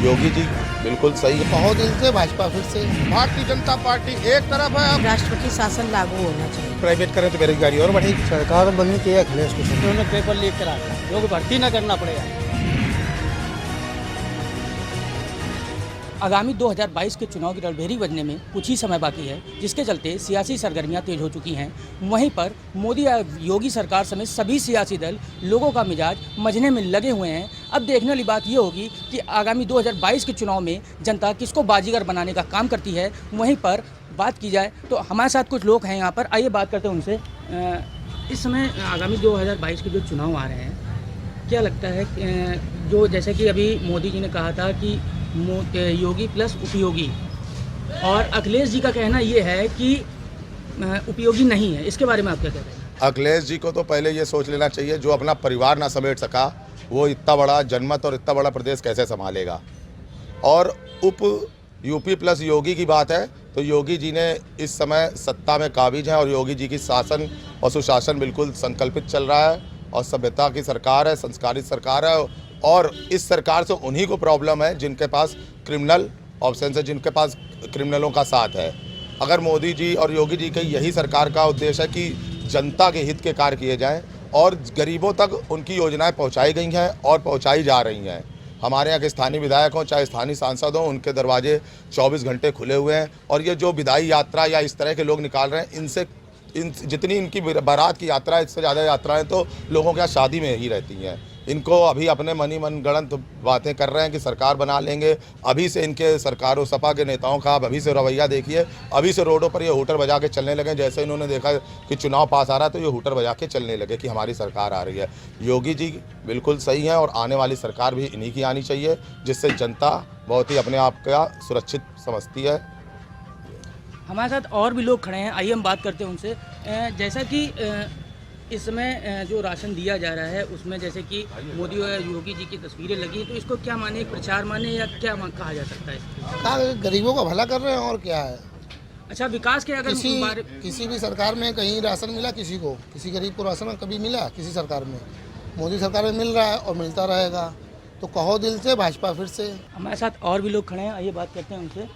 योगी जी बिल्कुल सही है। बहुत दिन से भाजपा फिर से भारतीय जनता पार्टी एक तरफ है। राष्ट्रपति शासन लागू होना चाहिए। प्राइवेट करें तो बेरोजगारी और बढ़ेगी। सरकार बननी चाहिए अखिलेश को। उन्होंने पेपर लीक करा लोग भर्ती न करना पड़ेगा। आगामी 2022 के चुनाव की रणभेरी बजने में कुछ ही समय बाकी है, जिसके चलते सियासी सरगर्मियां तेज हो चुकी हैं। वहीं पर मोदी योगी सरकार समेत सभी सियासी दल लोगों का मिजाज मजने में लगे हुए हैं। अब देखने वाली बात ये होगी कि आगामी 2022 के चुनाव में जनता किसको बाजीगर बनाने का काम करती है। वहीं पर बात की जाए तो हमारे साथ कुछ लोग हैं यहाँ पर, आइए बात करते हैं उनसे। इस समय आगामी 2022 के जो चुनाव आ रहे हैं, क्या लगता है जो जैसे कि अभी मोदी जी ने कहा था कि योगी प्लस उपयोगी, और अखिलेश जी का कहना ये है कि उपयोगी नहीं है, इसके बारे में आप क्या कहते हैं? अखिलेश जी को तो पहले ये सोच लेना चाहिए, जो अपना परिवार ना समेट सका वो इतना बड़ा जनमत और इतना बड़ा प्रदेश कैसे संभालेगा। और यूपी प्लस योगी की बात है तो योगी जी ने इस समय सत्ता में काबिज हैं और योगी जी की शासन और सुशासन बिल्कुल संकल्पित चल रहा है और सभ्यता की सरकार है, संस्कारित सरकार है। और इस सरकार से उन्हीं को प्रॉब्लम है जिनके पास क्रिमिनल ऑप्शन है, जिनके पास क्रिमिनलों का साथ है। अगर मोदी जी और योगी जी के यही सरकार का उद्देश्य है कि जनता के हित के कार्य किए जाएं और गरीबों तक उनकी योजनाएं पहुंचाई गई हैं और पहुंचाई जा रही हैं। हमारे यहाँ के स्थानीय विधायक हों चाहे स्थानीय सांसद हों, उनके दरवाजे 24 घंटे खुले हुए हैं। और ये जो विदाई यात्रा या इस तरह के लोग निकाल रहे हैं, जितनी इनकी बारात की यात्रा है, इससे ज़्यादा यात्राएं तो लोगों के यहाँ शादी में ही रहती हैं। इनको अभी अपने मनगढ़ंत बातें कर रहे हैं कि सरकार बना लेंगे। अभी से इनके सरकारों सपा के नेताओं का आप अभी से रवैया देखिए। अभी से रोडों पर ये हूटर बजा के चलने लगे। जैसे इन्होंने देखा कि चुनाव पास आ रहा है तो ये हूटर बजा के चलने लगे कि हमारी सरकार आ रही है। योगी जी बिल्कुल सही हैं और आने वाली सरकार भी इन्हीं की आनी चाहिए, जिससे जनता बहुत ही अपने आप का सुरक्षित समझती है। हमारे साथ और भी लोग खड़े हैं, आइए हम बात करते हैं उनसे। जैसा कि इस समय जो राशन दिया जा रहा है उसमें जैसे कि मोदी और योगी जी की तस्वीरें लगी, तो इसको क्या माने, प्रचार माने या क्या कहा जा सकता है? गरीबों का भला कर रहे हैं और क्या है। अच्छा, विकास के अगर किसी भी सरकार में कहीं राशन मिला किसी गरीब को राशन कभी मिला किसी सरकार में? मोदी सरकार में मिल रहा है और मिलता रहेगा। तो कहो दिल से भाजपा फिर से। हमारे साथ और भी लोग खड़े हैं, आइए बात करते हैं उनसे।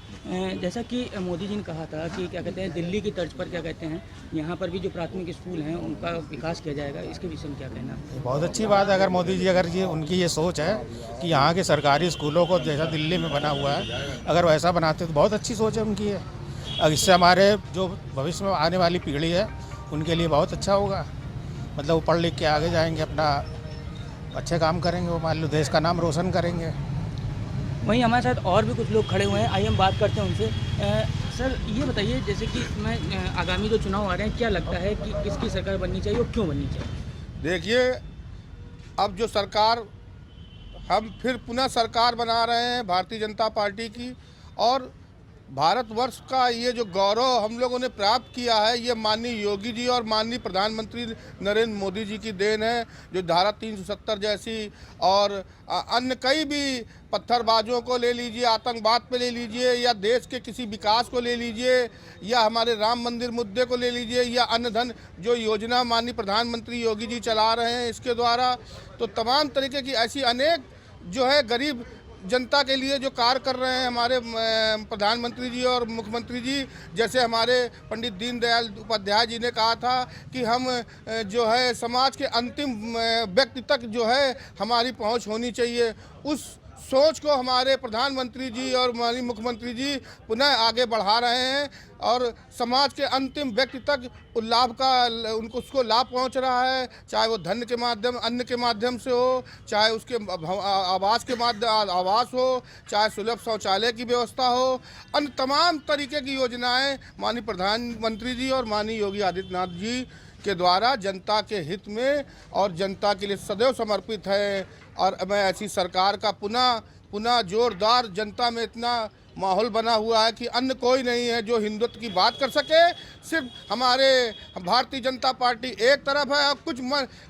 जैसा कि मोदी जी ने कहा था कि क्या कहते हैं, दिल्ली की तर्ज पर क्या कहते हैं यहाँ पर भी जो प्राथमिक स्कूल हैं उनका विकास किया जाएगा, इसके विषय में क्या कहना है? बहुत अच्छी बात है अगर मोदी जी उनकी ये सोच है कि यहाँ के सरकारी स्कूलों को जैसा दिल्ली में बना हुआ है अगर वैसा बनाते तो बहुत अच्छी सोच है उनकी है। अब इससे हमारे जो भविष्य में आने वाली पीढ़ी है उनके लिए बहुत अच्छा होगा। मतलब वो पढ़ लिख के आगे जाएंगे, अपना अच्छे काम करेंगे, वो मान लो देश का नाम रोशन करेंगे। वहीं हमारे साथ और भी कुछ लोग खड़े हुए हैं, आइए हम बात करते हैं उनसे। सर ये बताइए, जैसे कि आगामी जो चुनाव आ रहे हैं, क्या लगता है कि किसकी सरकार बननी चाहिए और क्यों बननी चाहिए? देखिए, अब जो सरकार हम फिर पुनः सरकार बना रहे हैं भारतीय जनता पार्टी की, और भारतवर्ष का ये जो गौरव हम लोगों ने प्राप्त किया है ये माननीय योगी जी और माननीय प्रधानमंत्री नरेंद्र मोदी जी की देन है। जो धारा 370 जैसी और अन्य कई भी पत्थरबाजों को ले लीजिए, आतंकवाद पे ले लीजिए, या देश के किसी विकास को ले लीजिए, या हमारे राम मंदिर मुद्दे को ले लीजिए, या अन्न धन जो योजना माननीय प्रधानमंत्री योगी जी चला रहे हैं इसके द्वारा, तो तमाम तरीके की ऐसी अनेक जो है गरीब जनता के लिए जो कार्य कर रहे हैं हमारे प्रधानमंत्री जी और मुख्यमंत्री जी। जैसे हमारे पंडित दीनदयाल उपाध्याय जी ने कहा था कि हम जो है समाज के अंतिम व्यक्ति तक जो है हमारी पहुंच होनी चाहिए। उस सोच को हमारे प्रधानमंत्री जी और माननीय मुख्यमंत्री जी पुनः आगे बढ़ा रहे हैं और समाज के अंतिम व्यक्ति तक लाभ का उनको उसको लाभ पहुंच रहा है, चाहे वो धन के माध्यम, अन्न के माध्यम से हो, चाहे उसके आवास के माध्यम आवास हो, चाहे सुलभ शौचालय की व्यवस्था हो, अन्य तमाम तरीके की योजनाएं माननीय प्रधानमंत्री जी और माननीय योगी आदित्यनाथ जी के द्वारा जनता के हित में और जनता के लिए सदैव समर्पित है। और मैं ऐसी सरकार का पुनः जोरदार जनता में इतना माहौल बना हुआ है कि अन्य कोई नहीं है जो हिंदुत्व की बात कर सके। सिर्फ हमारे भारतीय जनता पार्टी एक तरफ है और कुछ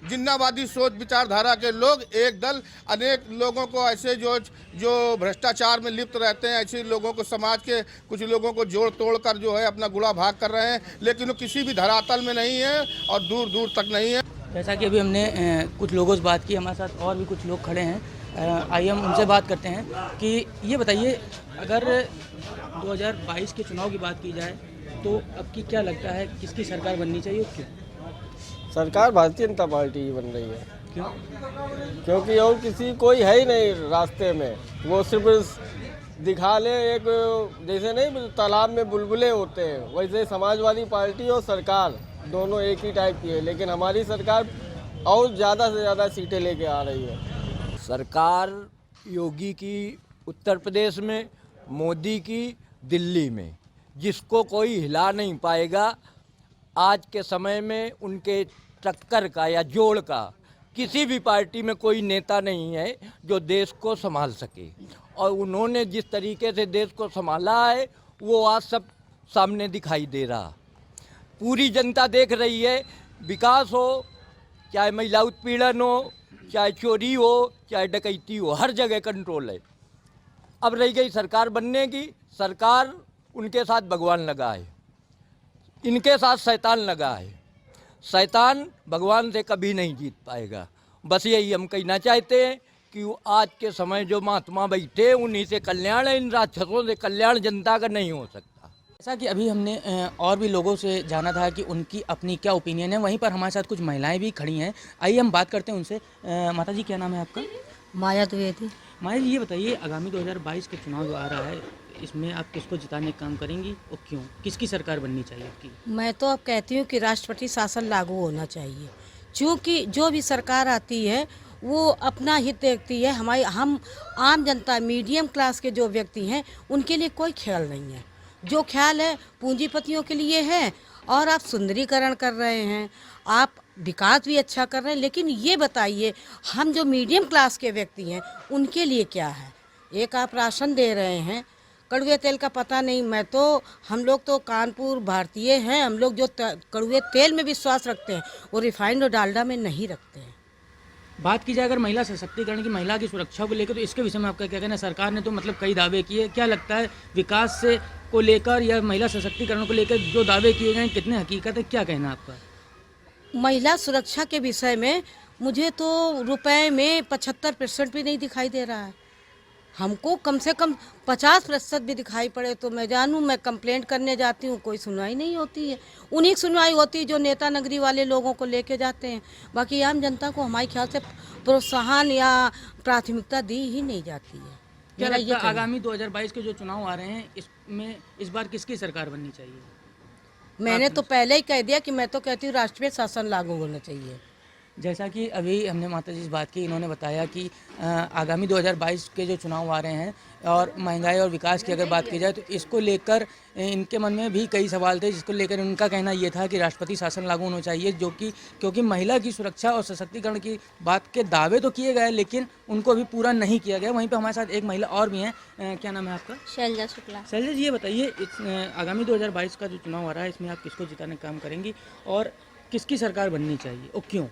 जिन्नावादी सोच विचारधारा के लोग एक दल, अनेक लोगों को ऐसे जो भ्रष्टाचार में लिप्त रहते हैं, ऐसे लोगों को समाज के कुछ लोगों को जोड़ तोड़ कर जो है अपना गुड़ा भाग कर रहे हैं, लेकिन वो किसी भी धरातल में नहीं है और दूर दूर तक नहीं है। जैसा कि अभी हमने कुछ लोगों से बात की, हमारे साथ और भी कुछ लोग खड़े हैं। आइए हम उनसे बात करते हैं कि ये बताइए, अगर 2022 के चुनाव की बात की जाए तो अब की क्या लगता है, किसकी सरकार बननी चाहिए और क्यों? सरकार भारतीय जनता पार्टी ही बन रही है। क्यों? क्योंकि और किसी कोई है ही नहीं रास्ते में। वो सिर्फ दिखा ले एक, जैसे नहीं तालाब में बुलबुले होते हैं, वैसे समाजवादी पार्टी और सरकार दोनों एक ही टाइप की है। लेकिन हमारी सरकार और ज़्यादा से ज़्यादा सीटें लेके आ रही है। सरकार योगी की उत्तर प्रदेश में, मोदी की दिल्ली में, जिसको कोई हिला नहीं पाएगा। आज के समय में उनके टक्कर का या जोड़ का किसी भी पार्टी में कोई नेता नहीं है जो देश को संभाल सके। और उन्होंने जिस तरीके से देश को संभाला है वो आज सब सामने दिखाई दे रहा। पूरी जनता देख रही है, विकास हो, चाहे महिला उत्पीड़न हो, चाहे चोरी हो, चाहे डकैती हो, हर जगह कंट्रोल है। अब रही गई सरकार बनने की, सरकार उनके साथ भगवान लगा है, इनके साथ शैतान लगा है। शैतान भगवान से कभी नहीं जीत पाएगा। बस यही हम कहना चाहते हैं कि आज के समय जो महात्मा बैठे उन्हीं से कल्याण है, इन राक्षसों से कल्याण जनता का नहीं हो सकता। जैसा कि अभी हमने और भी लोगों से जाना था कि उनकी अपनी क्या ओपिनियन है, वहीं पर हमारे साथ कुछ महिलाएं भी खड़ी हैं। आइए हम बात करते हैं उनसे। माता जी, क्या नाम है आपका? माया द्विवेदी। माया जी, ये बताइए, आगामी 2022 के चुनाव जो आ रहा है, इसमें आप किसको जिताने का काम करेंगी और क्यों? किसकी सरकार बननी चाहिए आपकी? मैं तो अब कहती हूँ कि राष्ट्रपति शासन लागू होना चाहिए, क्योंकि जो भी सरकार आती है वो अपना हित देखती है। हम आम जनता, मीडियम क्लास के जो व्यक्ति हैं, उनके लिए कोई ख्याल नहीं है। जो ख्याल है पूंजीपतियों के लिए है। और आप सुंदरीकरण कर रहे हैं, आप विकास भी अच्छा कर रहे हैं, लेकिन ये बताइए हम जो मीडियम क्लास के व्यक्ति हैं उनके लिए क्या है? एक आप राशन दे रहे हैं, कड़वे तेल का पता नहीं। हम लोग तो कानपुर भारतीय हैं, हम लोग जो कड़वे तेल में विश्वास रखते हैं वो रिफाइंड और डालडा में नहीं रखते हैं। बात की जाए अगर महिला सशक्तिकरण की, महिला की सुरक्षा को लेकर, तो इसके विषय में आपका क्या कहना है? सरकार ने तो मतलब कई दावे किए, क्या लगता है विकास से को लेकर या महिला सशक्तिकरण को लेकर जो दावे किए गए हैं कितने हकीकत है, क्या कहना है आपका? महिला सुरक्षा के विषय में मुझे तो रुपए में 75% भी नहीं दिखाई दे रहा है। हमको कम से कम 50% भी दिखाई पड़े तो मैं जानूँ। मैं कंप्लेंट करने जाती हूँ, कोई सुनवाई नहीं होती है। उन्हीं की सुनवाई होती है जो नेता नगरी वाले लोगों को लेके जाते हैं। बाकी आम जनता को हमारे ख्याल से प्रोत्साहन या प्राथमिकता दी ही नहीं जाती है। क्या लगता है आगामी 2022 के जो चुनाव आ रहे हैं, इसमें इस बार किसकी सरकार बननी चाहिए? मैंने तो पहले ही कह दिया कि मैं तो कहती हूँ राष्ट्रीय शासन लागू होना चाहिए। जैसा कि अभी हमने माता जी से बात की, इन्होंने बताया कि आगामी 2022 के जो चुनाव आ रहे हैं और महंगाई और विकास की अगर बात की जाए तो इसको लेकर इनके मन में भी कई सवाल थे, जिसको लेकर उनका कहना ये था कि राष्ट्रपति शासन लागू होना चाहिए, जो कि क्योंकि महिला की सुरक्षा और सशक्तिकरण की बात के दावे तो किए गए लेकिन उनको अभी पूरा नहीं किया गया। वहीं पर हमारे साथ एक महिला और भी हैं। क्या नाम है आपका? शैलजा शुक्ला। शैलजा जी, ये बताइए, आगामी 2022 का जो चुनाव आ रहा है इसमें आप किसको जिताने का काम करेंगी और किसकी सरकार बननी चाहिए और क्यों?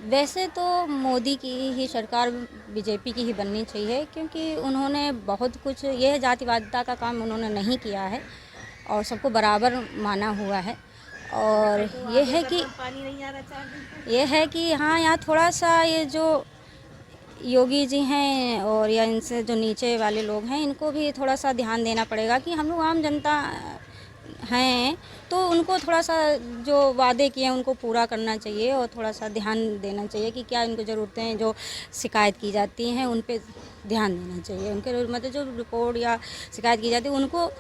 वैसे तो मोदी की ही सरकार, बीजेपी की ही बननी चाहिए, क्योंकि उन्होंने बहुत कुछ, यह जातिवादिता का काम उन्होंने नहीं किया है और सबको बराबर माना हुआ है। और ये है कि हाँ, यहाँ थोड़ा सा ये जो योगी जी हैं और या इनसे जो नीचे वाले लोग हैं, इनको भी थोड़ा सा ध्यान देना पड़ेगा कि हम लोग आम जनता हैं तो उनको थोड़ा सा जो वादे किए हैं उनको पूरा करना चाहिए और थोड़ा सा ध्यान देना चाहिए कि क्या इनको ज़रूरतें जो शिकायत की जाती हैं उन पे ध्यान देना चाहिए। उनके मतलब जो रिपोर्ट या शिकायत की जाती है उनको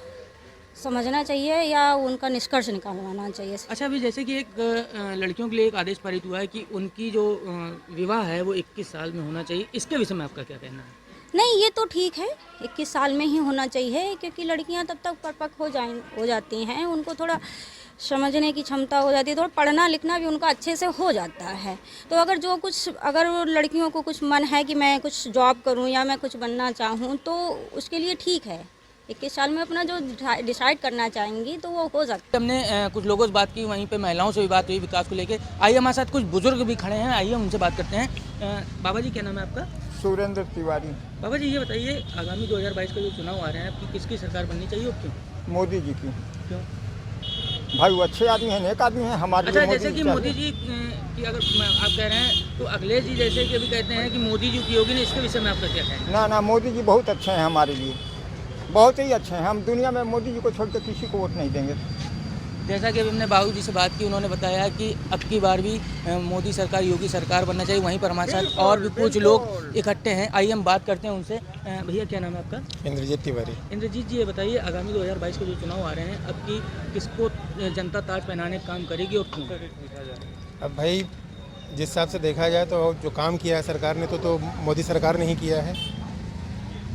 समझना चाहिए या उनका निष्कर्ष निकालवाना चाहिए। अच्छा, अभी जैसे कि एक लड़कियों के लिए एक आदेश पारित हुआ है कि उनकी जो विवाह है वो 21 साल में होना चाहिए, इसके विषय में आपका क्या कहना है? नहीं, ये तो ठीक है, 21 साल में ही होना चाहिए, क्योंकि लड़कियां तब तक परिपक्व हो जाती हैं, उनको थोड़ा समझने की क्षमता हो जाती है, थोड़ा पढ़ना लिखना भी उनका अच्छे से हो जाता है। तो अगर लड़कियों को कुछ मन है कि मैं कुछ जॉब करूं या मैं कुछ बनना चाहूं तो उसके लिए ठीक है। 21 साल में अपना जो डिसाइड करना चाहेंगी तो वो हो सकता है। हमने कुछ लोगों से बात की, वहीं पे महिलाओं से भी बात हुई विकास को लेकर। आइए हमारे साथ कुछ बुजुर्ग भी खड़े हैं, आइए उनसे बात करते हैं। बाबा जी, क्या नाम है आपका? सुरेंद्र तिवारी। बाबा जी, ये बताइए, आगामी 2022 का जो चुनाव आ रहे हैं, आपकी किसकी सरकार बननी चाहिए और क्यों? मोदी जी की। क्यों? भाई वो अच्छे आदमी हैं, नेक आदमी हैं हमारे अच्छा, लिए जैसे कि मोदी जी की अगर आप कह रहे हैं तो अखिलेश जी जैसे कि अभी कहते हैं कि मोदी जी उपयोगी नहीं, इसके विषय में आपका क्या कहना है? ना मोदी जी बहुत अच्छे हैं हमारे लिए, बहुत ही अच्छे हैं। हम दुनिया में मोदी जी को छोड़ के किसी को वोट नहीं देंगे। जैसा कि अभी हमने बाबू जी से बात की, उन्होंने बताया कि अब की बार भी मोदी सरकार, योगी सरकार बनना चाहिए। वहीं पर हमारे साथ और भी कुछ लोग इकट्ठे हैं, आइए हम बात करते हैं उनसे। भैया क्या नाम है आपका? इंद्रजीत तिवारी। इंद्रजीत जी, ये बताइए आगामी 2022 के जो चुनाव आ रहे हैं, अब की किसको जनता ताज पहनाने का काम करेगी और क्यों? अब भाई जिस हिसाब से देखा जाए तो जो काम किया है सरकार ने तो मोदी सरकार ने ही किया है,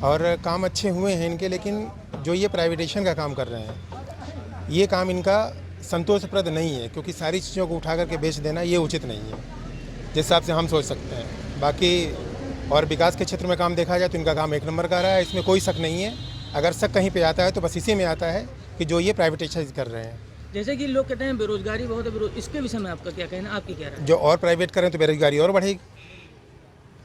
और काम अच्छे हुए हैं इनके, लेकिन जो ये प्राइवेटेशन का काम कर रहे हैं ये काम इनका संतोषप्रद नहीं है, क्योंकि सारी चीज़ों को उठा करके बेच देना ये उचित नहीं है जिस हिसाब से हम सोच सकते हैं। बाकी और विकास के क्षेत्र में काम देखा जाए तो इनका काम एक नंबर का रहा है, इसमें कोई शक नहीं है। अगर शक कहीं पे आता है तो बस इसी में आता है कि जो ये प्राइवेटाइज कर रहे हैं। जैसे कि लोग कहते हैं बेरोजगारी बहुत है, इसके विषय में आपका क्या कहना है? आपकी क्या राय है? जो और प्राइवेट करें तो बेरोजगारी और बढ़ेगी,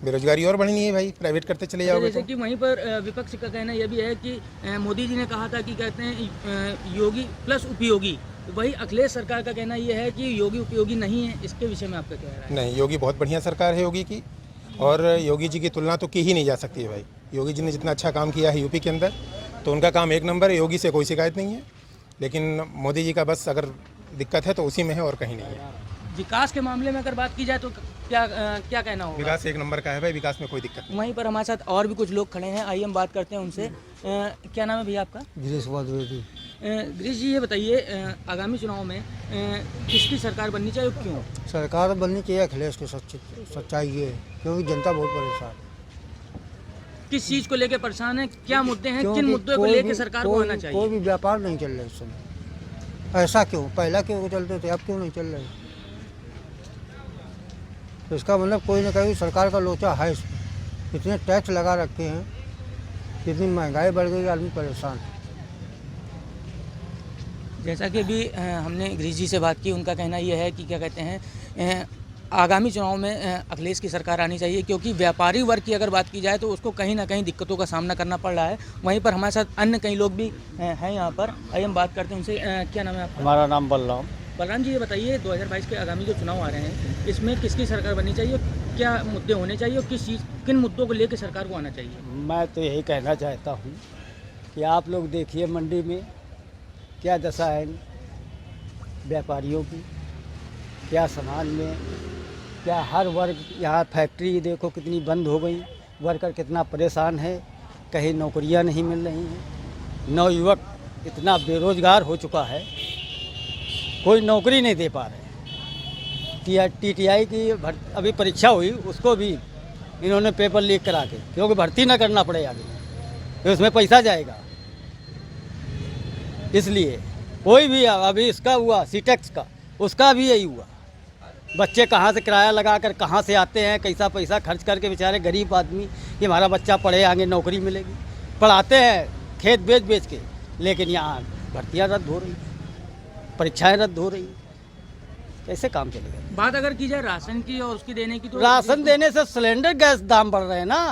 बेरोजगारी और बढ़नी है भाई, प्राइवेट करते चले जाओगे। जैसे कि वहीं पर विपक्ष का कहना यह भी है कि मोदी जी ने कहा था कि कहते हैं योगी प्लस उपयोगी, वही अखिलेश सरकार का कहना यह है कि योगी उपयोगी नहीं है। इसके विषय में आपका क्या राय है? नहीं, योगी बहुत बढ़िया सरकार है योगी की, और योगी जी की तुलना तो की ही नहीं जा सकती है भाई। योगी जी ने जितना अच्छा काम किया है यूपी के अंदर तो उनका काम एक नंबर है, योगी से कोई शिकायत नहीं है। लेकिन मोदी जी का बस अगर दिक्कत है तो उसी में है और कहीं नहीं है। विकास के मामले में अगर बात की जाए तो क्या कहना होगा? विकास एक नंबर का है भाई, विकास में कोई दिक्कत नहीं। वहीं पर हमारे साथ और भी कुछ लोग खड़े हैं, आइए हम बात करते हैं उनसे। क्या नाम है भैया आपका? गिरीश द्विवेदी। गिरीश जी, ये बताइए आगामी चुनाव में किसकी सरकार बननी चाहिए और क्यों? सरकार बननी चाहिए अखिलेश की, सच्चाई ये है क्योंकि जनता बहुत परेशान है। किस चीज़ को लेकर परेशान है, क्या मुद्दे हैं, किन मुद्दों को लेकर सरकार को आना चाहिए? कोई भी व्यापार नहीं चल रहा इस समय। ऐसा क्यों? पहला क्यों चलते थे, अब क्यों नहीं चल रहे? तो इसका मतलब कोई ना कोई सरकार का लोचा है इसमें। इतने टैक्स लगा रखे हैं, इतनी महंगाई बढ़ गई, आदमी परेशान है। जैसा कि अभी हमने गिरीश जी से बात की, उनका कहना यह है कि क्या कहते हैं आगामी चुनाव में अखिलेश की सरकार आनी चाहिए, क्योंकि व्यापारी वर्ग की अगर बात की जाए तो उसको कहीं ना कहीं दिक्कतों का सामना करना पड़ रहा है। वहीं पर हमारे साथ अन्य कई लोग भी हैं यहाँ पर, आइए हम बात करते हैं उनसे। क्या नाम है आपका? हमारा नाम बलराम। बलराम जी, ये बताइए 2022 के आगामी जो चुनाव आ रहे हैं, इसमें किसकी सरकार बननी चाहिए, क्या मुद्दे होने चाहिए और किन मुद्दों को लेकर सरकार को आना चाहिए? मैं तो यही कहना चाहता हूँ कि आप लोग देखिए मंडी में क्या दशा है व्यापारियों की, क्या सामान में, क्या हर वर्ग, यहाँ फैक्ट्री देखो कितनी बंद हो गई, वर्कर कितना परेशान है, कहीं नौकरियाँ नहीं मिल रही हैं, नवयुवक इतना बेरोजगार हो चुका है, कोई नौकरी नहीं दे पा रहे। TTI की अभी परीक्षा हुई, उसको भी इन्होंने पेपर लीक करा के, क्योंकि भर्ती ना करना पड़े आगे, तो उसमें पैसा जाएगा। इसलिए कोई भी अभी इसका हुआ सीटेक्स का, उसका भी यही हुआ। बच्चे कहाँ से किराया लगा कर कहाँ से आते हैं, कैसा पैसा खर्च करके बेचारे गरीब आदमी कि हमारा बच्चा पढ़े, आगे नौकरी मिलेगी, पढ़ाते हैं खेत बेच के, लेकिन यहाँ भर्तियाँ रद्द हो रही, परीक्षाएं रद्द हो रही, कैसे काम चलेगा? बात अगर की जाए राशन की और उसकी देने की, तो राशन देने से सिलेंडर गैस दाम बढ़ रहे हैं ना।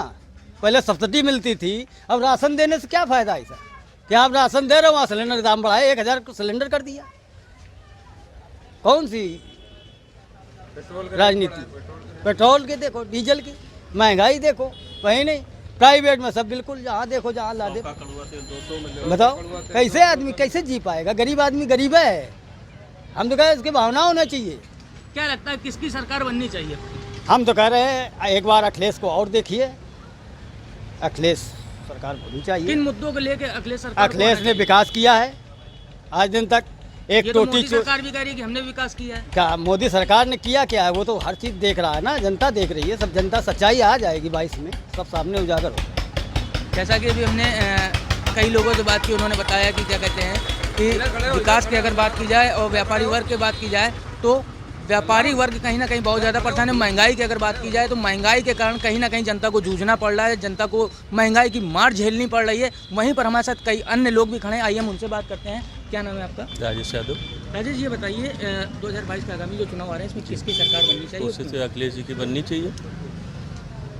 पहले सब्सिडी मिलती थी, अब राशन देने से क्या फ़ायदा है? सर क्या आप राशन दे रहे हो, वहाँ सिलेंडर का दाम बढ़ाए, 1000 सिलेंडर कर दिया। कौन सी राजनीति? पेट्रोल की देखो, डीजल की महंगाई देखो, कहीं नहीं। प्राइवेट में सब बिल्कुल, जहाँ देखो जहाँ ला दे। बताओ कैसे आदमी कैसे जी पाएगा? गरीब आदमी गरीब है। हम तो कह रहे इसकी भावना होना चाहिए। क्या लगता है किसकी सरकार बननी चाहिए? हम तो कह रहे हैं एक बार अखिलेश को और देखिए, अखिलेश सरकार होनी चाहिए। किन मुद्दों को लेकर अखिलेश सरकार? अखिलेश ने विकास किया है आज दिन तक। एक तो मोदी सरकार भी कह रही है कि हमने विकास किया है। क्या मोदी सरकार ने किया क्या है? वो तो हर चीज़ देख रहा है ना, जनता देख रही है, सब जनता, सच्चाई आ जाएगी 22 में, सब सामने उजागर हो। जैसा कि अभी हमने कई लोगों से बात की, उन्होंने बताया कि क्या कहते हैं कि विकास की अगर बात की जाए और व्यापारी वर्ग की बात की जाए तो व्यापारी वर्ग कहीं ना कहीं बहुत ज़्यादा परेशान है। महंगाई की अगर बात की जाए तो महंगाई के कारण कहीं ना कहीं जनता को जूझना पड़ रहा है, जनता को महंगाई की मार झेलनी पड़ रही है। वहीं पर हमारे साथ कई अन्य लोग भी खड़े हैं, आइए हम उनसे बात करते हैं। क्या नाम है आपका? राजेश यादव। राजेश जी, ये बताइए 2022 का आगामी जो चुनाव आ रहे हैं, इसमें किसकी सरकार बननी चाहिए? कोशिश तो अखिलेश जी की बननी चाहिए।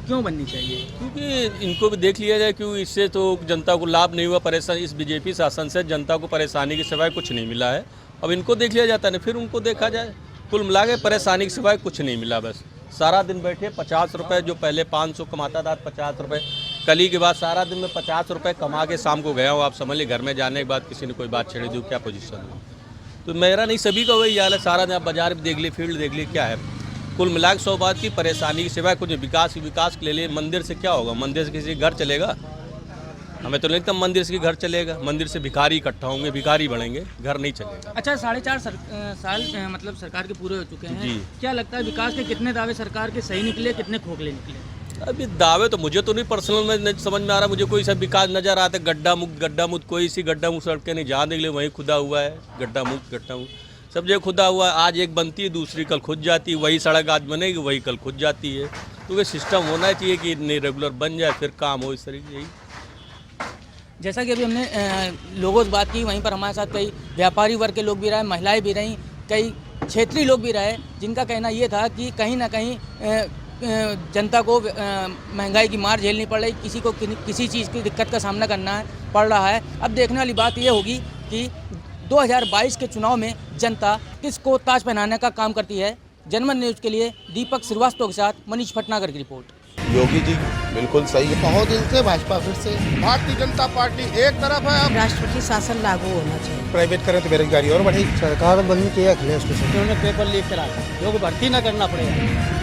क्यों बननी चाहिए? क्योंकि इनको भी देख लिया जाए, क्यों इससे तो जनता को लाभ नहीं हुआ, परेशान, इस बीजेपी शासन से जनता को परेशानी के सिवाय कुछ नहीं मिला है। अब इनको देख लिया जाता है, फिर उनको देखा जाए। कुल मिला के परेशानी के सिवाय कुछ नहीं मिला। बस सारा दिन बैठे 50 रुपये, जो पहले 500 कमाता था 50 रुपये, कली के बाद सारा दिन में 50 रुपये कमा के शाम को गया हूँ। आप समझ लीजिए घर में जाने के बाद किसी ने कोई बात छेड़ी दी, क्या पोजीशन है। तो मेरा नहीं, सभी का वही हाल है। सारा दिन आप बाजार में देख ली, फील्ड देख ली, क्या है। कुल मिला के 100 बात की परेशानी के सिवाय कुछ विकास के लिए मंदिर से क्या होगा? मंदिर से किसी घर चलेगा? हमें तो नहीं लगता मंदिर से घर चलेगा। मंदिर से भिखारी इकट्ठा होंगे, भिखारी बढ़ेंगे, घर नहीं चलेगा। अच्छा, 4.5 साल मतलब सरकार के पूरे हो चुके हैं जी। क्या लगता है विकास के कितने दावे सरकार के सही निकले, कितने खोखले निकले? अभी दावे तो मुझे तो नहीं पर्सनल में नहीं समझ में आ रहा। मुझे कोई सा विकास नज़र आता है। गड्ढा मुक्त कोई सी गड्ढा मुक्त सड़कें नहीं, जहाँ देख ले वहीं खुदा हुआ है। गड्ढा मुक्त सब जगह खुदा हुआ है। आज एक बनती है, दूसरी कल खुद जाती है। वही सड़क आज बनेगी, वही कल खुद जाती है। तो ये सिस्टम होना चाहिए कि नहीं रेगुलर बन जाए, फिर काम हो इस तरीके। यही जैसा कि अभी हमने लोगों से बात की, वहीं पर हमारे साथ कई व्यापारी वर्ग के लोग भी रहे, महिलाएं भी रहीं, कई क्षेत्रीय लोग भी रहे, जिनका कहना ये था कि कहीं ना कहीं जनता को महंगाई की मार झेलनी पड़ रही, किसी को किसी चीज़ की दिक्कत का सामना करना पड़ रहा है। अब देखने वाली बात ये होगी कि 2022 के चुनाव में जनता किसको ताज पहनाने का काम करती है। जनमत न्यूज़ के लिए दीपक श्रीवास्तव के साथ मनीष भटनागर की रिपोर्ट। योगी जी बिल्कुल सही है। कहो दिल से भाजपा फिर से। भारतीय जनता पार्टी एक तरफ है, अब राष्ट्रपति शासन लागू होना चाहिए। प्राइवेट करें तो बेरोजगारी और बढ़ेगी। सरकार बननी चाहिए अखिलेश के साथ। उन्होंने पेपर लीक करा, लोग भर्ती न करना पड़ेगा।